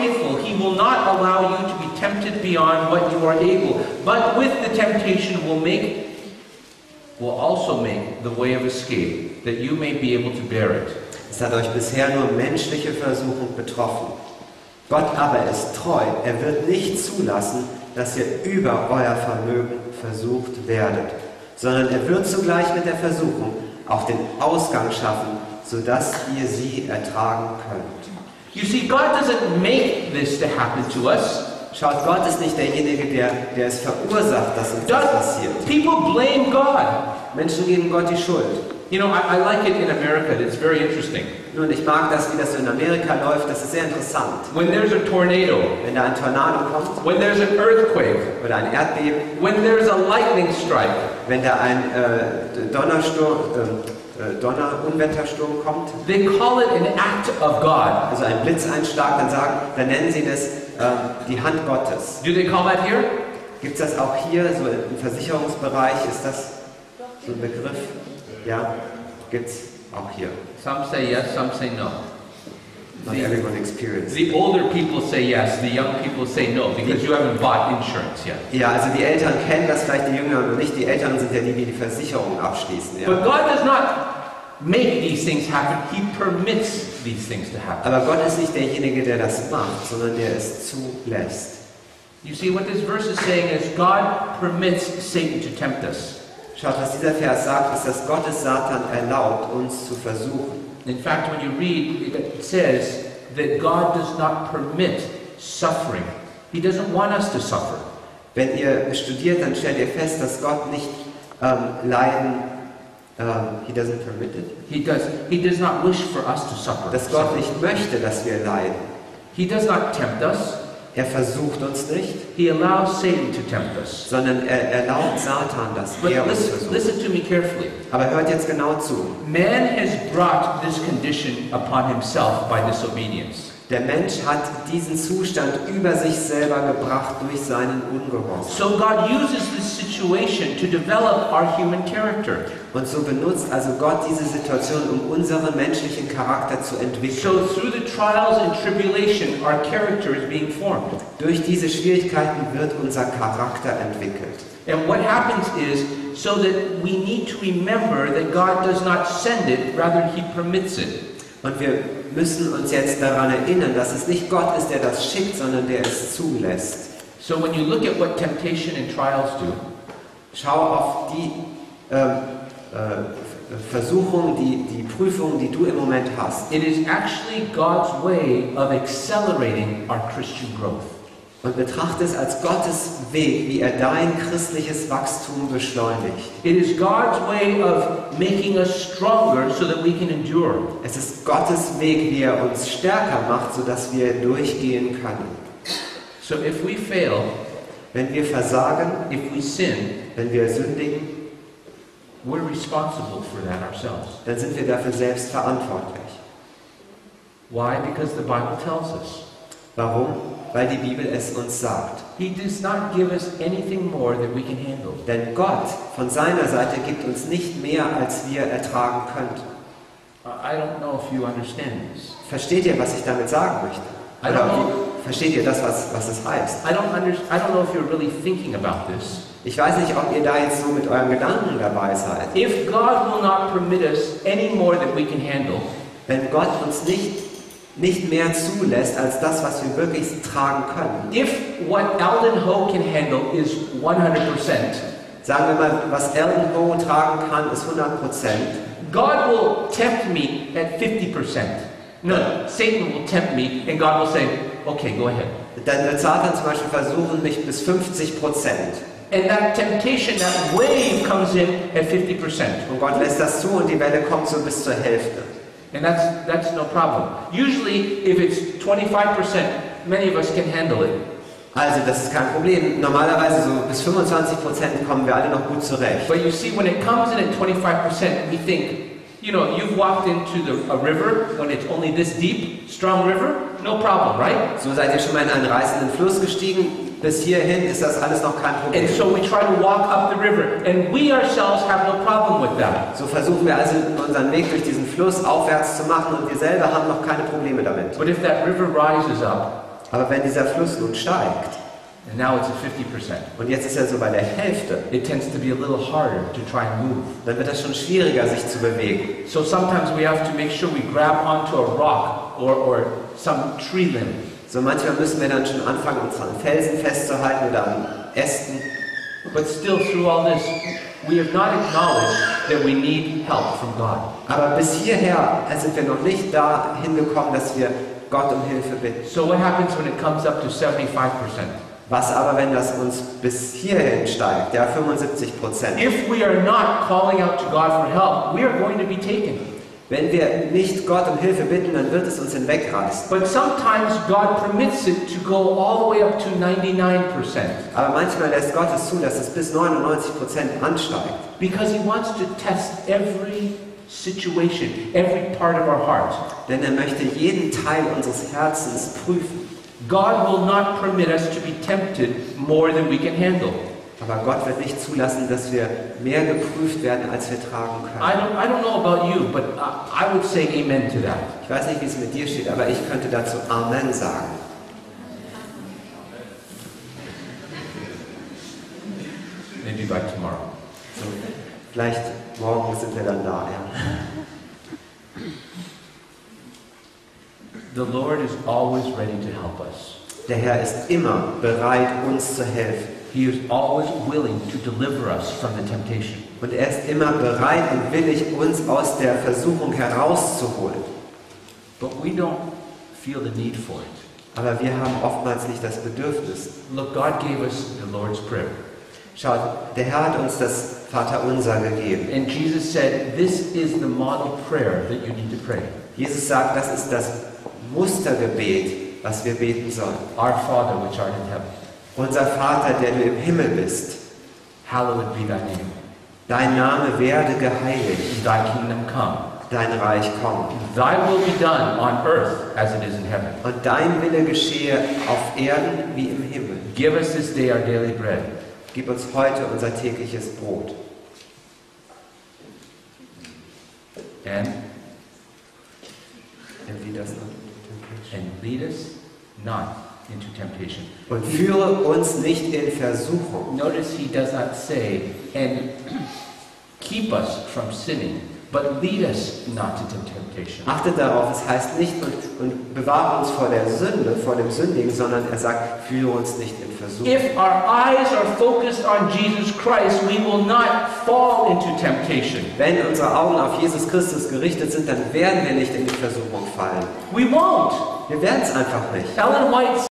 faithful, he will not allow you to be tempted beyond what you are able, but with the temptation will also make the way of escape, that you may be able to bear it. Es hat euch bisher nur menschliche Versuchung betroffen. Gott aber ist treu, er wird nicht zulassen, dass ihr über euer Vermögen versucht werdet, sondern er wird zugleich mit der Versuchung auch den Ausgang schaffen, sodass ihr sie ertragen könnt. You see, God doesn't make this to happen to us. Schaut, Gott ist nicht derjenige, der es verursacht, dass uns das passiert. People blame God. Menschen geben Gott die Schuld. You know, I like it in America. It's very interesting. Nun, ich mag das, wie das so in Amerika läuft. Das ist sehr interessant. When there's a tornado, wenn da ein Tornado kommt, when there's an earthquake, oder ein Erdbeben, when there's a lightning strike, wenn da ein Unwettersturm kommt, they call it an act of God. Also ein Blitzeinschlag, dann nennen sie das die Hand Gottes. Do they call that here? Gibt es das auch hier, so im Versicherungsbereich, ist das so ein Begriff? Ja, gibt es auch hier. Some say yes, some say no. Not everyone experiences. The older people say yes, the young people say no, because you haven't bought insurance yet. Ja, also die Eltern kennen das vielleicht, die Jüngeren noch nicht. Die Älteren sind ja die, die die Versicherung abschließen. Ja. But God does not make these things happen. He permits these things to happen. Aber Gott ist nicht derjenige, der das macht, sondern der es zulässt. You see, what this verse is saying is God permits Satan to tempt us. Schaut, was dieser Vers sagt, ist, dass Gott es Satan erlaubt, uns zu versuchen. In fact, when you read, it says that God does not permit suffering. He doesn't want us to suffer. Wenn ihr studiert, dann stellt ihr fest, dass Gott nicht Leiden, he doesn't permit it. He does not wish for us to suffer. Dass Gott nicht möchte, dass wir leiden. He does not tempt us. Er versucht uns nicht. He allows Satan to tempt us. Sondern er erlaubt Satan, dass But er uns versucht. Listen to me carefully. Aber hört jetzt genau zu. Man has brought this condition upon himself by disobedience. Der Mensch hat diesen Zustand über sich selber gebracht durch seinen Ungehorsam. So God uses this situation to develop our human character. Und so benutzt also Gott diese Situation, um unseren menschlichen Charakter zu entwickeln. So through the trials and tribulation, our character is being formed. Durch diese Schwierigkeiten wird unser Charakter entwickelt. And what happens is, so that we need to remember that God does not send it, rather He permits it. Und wir müssen uns jetzt daran erinnern, dass es nicht Gott ist, der das schickt, sondern der es zulässt. So when you look at what temptation and trials do, schau auf die Versuchung, die Prüfung, die du im Moment hast. It is actually God's way of accelerating our Christian growth. Und betrachte es als Gottes Weg, wie er dein christliches Wachstum beschleunigt. It is God's way of making us stronger so that we can endure. Es ist Gottes Weg, wie er uns stärker macht, so dass wir durchgehen können. So if we fail, wenn wir versagen, if we sin, wenn wir sündigen, we're responsible for that ourselves. Dann sind wir dafür selbst verantwortlich. Why? Because the Bible tells us. Warum? Weil die Bibel es uns sagt. He does not give us anything more than we can handle. Denn Gott von seiner Seite gibt uns nicht mehr, als wir ertragen könnten. I don't know if you understand this. Versteht ihr, was ich damit sagen möchte? Oder versteht ihr das, was es heißt? I don't know if you're really thinking about this. Ich weiß nicht, ob ihr da jetzt so mit euren Gedanken dabei seid. If God will not permit us any more than we can handle, wenn Gott uns nicht mehr zulässt als das, was wir wirklich tragen können. If what Alden can handle is 100%, sagen wir mal, was Alden tragen kann, ist 100%. God will tempt me at 50%. No, Satan will tempt me, and God will say, "Okay, go ahead." Dann wird Satan zum Beispiel versuchen, mich bis 50%. And that temptation, that wave comes in at 50%. Und Gott lässt das zu und die Welle kommt so bis zur Hälfte. And that's no problem. Usually, if it's 25%, many of us can handle it. Also, das ist kein Problem. Normalerweise so bis 25% kommen wir alle noch gut zurecht. But you see, when it comes in at 25%, we think, you know, you've walked into a river when it's only this deep, strong river, no problem, right? So seid ihr schon mal in einen reißenden Fluss gestiegen. Bis hierhin ist das alles noch kein Problem. And so we try to walk up the river, and we ourselves have no problem with that. So versuchen wir also unseren Weg durch diesen Fluss aufwärts zu machen und wir selber haben noch keine Probleme damit. But if that river rises up, Aber wenn dieser Fluss nun steigt, and now it's at 50%, und jetzt ist er so bei der Hälfte, it tends to be a little harder to try and move. dann wird es schon schwieriger, sich zu bewegen. So sometimes we have to make sure we grab onto a rock or some tree limb. So manchmal müssen wir dann schon anfangen, uns an Felsen festzuhalten oder an Ästen. But still, through all this, we have not acknowledged that we need help from God. Aber bis hierher sind wir noch nicht dahin gekommen, dass wir Gott um Hilfe bitten. So what happens when it comes up to 75%? Was aber, wenn das uns bis hierhin steigt, ja 75%? If we are not calling out to God for help, we are going to be taken. Wenn wir nicht Gott um Hilfe bitten, dann wird es uns hinwegreißen. But sometimes God permits it to go all the way up to 99%. Aber manchmal lässt Gott es zu, dass es bis 99% ansteigt. Because He wants to test every situation, every part of our heart. Denn er möchte jeden Teil unseres Herzens prüfen. God will not permit us to be tempted more than we can handle. Aber Gott wird nicht zulassen, dass wir mehr geprüft werden, als wir tragen können. I don't know about you, but I would say amen to that. Ich weiß nicht, wie es mit dir steht, aber ich könnte dazu Amen sagen. Maybe by tomorrow. So, vielleicht morgen sind wir dann da. Ja. The Lord is always ready to help us. Der Herr ist immer bereit, uns zu helfen. He is always willing to deliver us from the temptation. Und er ist immer bereit und willig, uns aus der Versuchung herauszuholen. But we don't feel the need for it. Aber wir haben oftmals nicht das Bedürfnis. Look, God gave us the Lord's Prayer. Schaut, der Herr hat uns das Vaterunser gegeben. And Jesus said, this is the model prayer that you need to pray. Jesus sagt, das ist das Mustergebet, was wir beten sollen. Our Father, which art in heaven, Unser Vater, der du im Himmel bist, hallowed be thy name. dein Name werde geheiligt, Thy kingdom come. dein Reich komme. Thy will be done on earth as it is in heaven. Und dein Wille geschehe auf Erden wie im Himmel. Give us this day our daily bread. Gib uns heute unser tägliches Brot. And lead us not into temptation. Und führe uns nicht in Versuchung. Notice he does not say, and keep us from sinning, but lead us not into temptation. Achtet darauf, es heißt nicht und bewahre uns vor der Sünde, vor dem Sündigen, sondern er sagt, führe uns nicht in Versuchung. If our eyes are focused on Jesus Christ, we will not fall into temptation. Wenn unsere Augen auf Jesus Christus gerichtet sind, dann werden wir nicht in die Versuchung fallen. We won't. Wir werden es einfach nicht. Ellen White